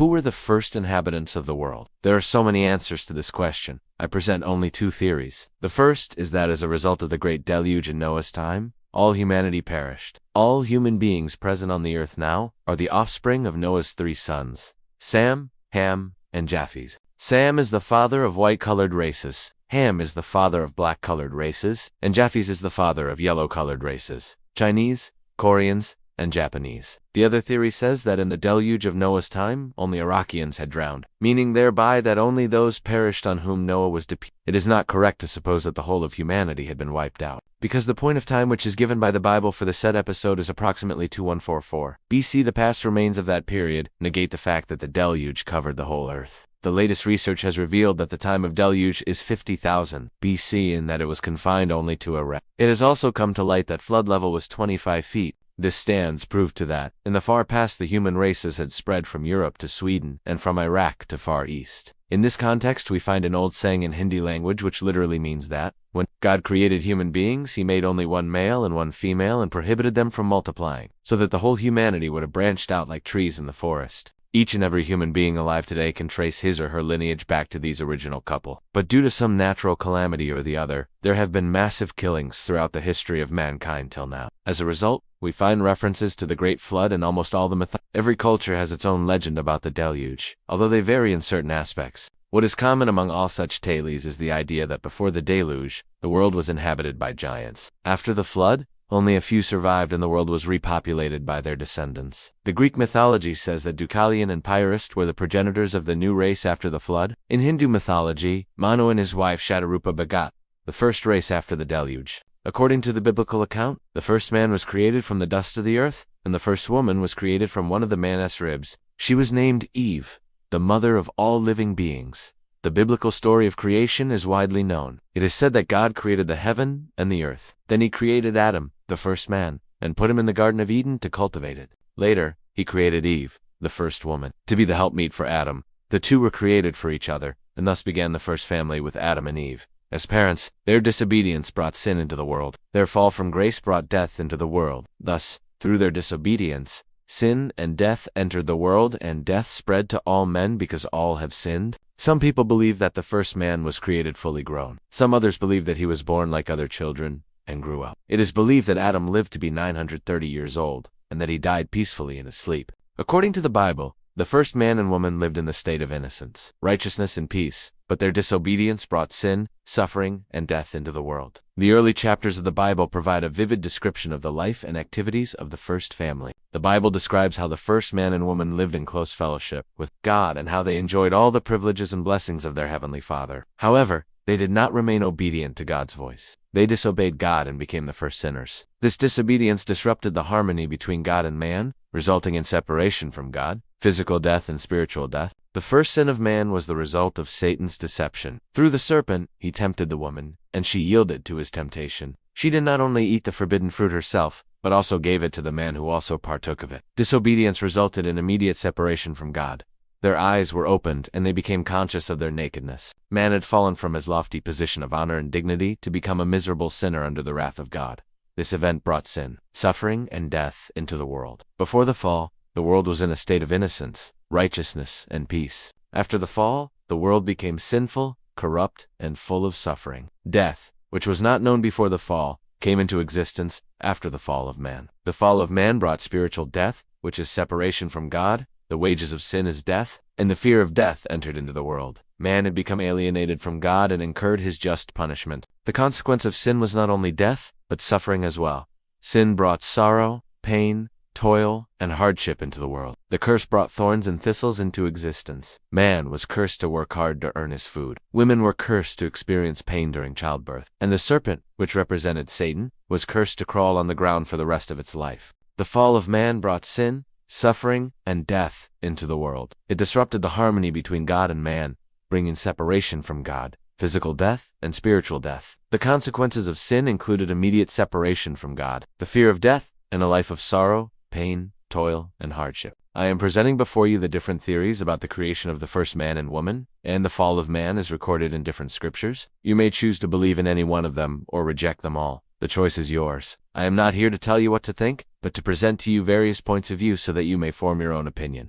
Who were the first inhabitants of the world? There are so many answers to this question. I present only two theories. The first is that as a result of the great deluge in Noah's time, all humanity perished. All human beings present on the earth now are the offspring of Noah's three sons, Sam, Ham, and Yafis. Sam is the father of white-colored races, Ham is the father of black-colored races, and Yafis is the father of yellow-colored races, Chinese, Koreans, and Japanese. The other theory says that in the deluge of Noah's time, only Arakians had drowned, meaning thereby that only those perished on whom Noah was dependent. It is not correct to suppose that the whole of humanity had been wiped out, because the point of time which is given by the Bible for the said episode is approximately 2144 BC. The past remains of that period negate the fact that the deluge covered the whole earth. The latest research has revealed that the time of deluge is 50,000 BC and that it was confined only to Iraq. It has also come to light that flood level was 25 feet. This stands proof to that, in the far past the human races had spread from Europe to Sweden, and from Iraq to Far East. In this context we find an old saying in Hindi language which literally means that, when God created human beings, he made only one male and one female and prohibited them from multiplying, so that the whole humanity would have branched out like trees in the forest. Each and every human being alive today can trace his or her lineage back to these original couple. But due to some natural calamity or the other, there have been massive killings throughout the history of mankind till now. As a result, we find references to the Great Flood in almost all the mythology. Every culture has its own legend about the deluge, although they vary in certain aspects. What is common among all such tales is the idea that before the deluge, the world was inhabited by giants. After the flood, only a few survived and the world was repopulated by their descendants. The Greek mythology says that Deucalion and Pyrrhus were the progenitors of the new race after the flood. In Hindu mythology, Manu and his wife Shatarupa begot the first race after the deluge. According to the biblical account, the first man was created from the dust of the earth, and the first woman was created from one of the man's ribs. She was named Eve, the mother of all living beings. The biblical story of creation is widely known. It is said that God created the heaven and the earth. Then he created Adam, the first man, and put him in the Garden of Eden to cultivate it. Later, he created Eve, the first woman, to be the helpmeet for Adam. The two were created for each other, and thus began the first family with Adam and Eve. As parents, their disobedience brought sin into the world. Their fall from grace brought death into the world. Thus, through their disobedience, sin and death entered the world, and death spread to all men because all have sinned. Some people believe that the first man was created fully grown. Some others believe that he was born like other children and grew up. It is believed that Adam lived to be 930 years old, and that he died peacefully in his sleep. According to the Bible, the first man and woman lived in the state of innocence, righteousness, and peace, but their disobedience brought sin, suffering, and death into the world. The early chapters of the Bible provide a vivid description of the life and activities of the first family. The Bible describes how the first man and woman lived in close fellowship with God and how they enjoyed all the privileges and blessings of their heavenly Father. However, they did not remain obedient to God's voice. They disobeyed God and became the first sinners. This disobedience disrupted the harmony between God and man, resulting in separation from God, physical death and spiritual death. The first sin of man was the result of Satan's deception. Through the serpent, he tempted the woman, and she yielded to his temptation. She did not only eat the forbidden fruit herself, but also gave it to the man who also partook of it. Disobedience resulted in immediate separation from God. Their eyes were opened, and they became conscious of their nakedness. Man had fallen from his lofty position of honor and dignity to become a miserable sinner under the wrath of God. This event brought sin, suffering, and death into the world. Before the fall, the world was in a state of innocence, righteousness, and peace. After the fall, the world became sinful, corrupt, and full of suffering. Death, which was not known before the fall, came into existence after the fall of man. The fall of man brought spiritual death, which is separation from God. The wages of sin is death, and the fear of death entered into the world. Man had become alienated from God and incurred his just punishment. The consequence of sin was not only death, but suffering as well. Sin brought sorrow, pain, toil, and hardship into the world. The curse brought thorns and thistles into existence. Man was cursed to work hard to earn his food. Women were cursed to experience pain during childbirth. And the serpent, which represented Satan, was cursed to crawl on the ground for the rest of its life. The fall of man brought sin, suffering, and death into the world. It disrupted the harmony between God and man, bringing separation from God, physical death, and spiritual death. The consequences of sin included immediate separation from God, the fear of death, and a life of sorrow, pain, toil, and hardship. I am presenting before you the different theories about the creation of the first man and woman, and the fall of man is recorded in different scriptures. You may choose to believe in any one of them or reject them all. The choice is yours. I am not here to tell you what to think, but to present to you various points of view so that you may form your own opinion.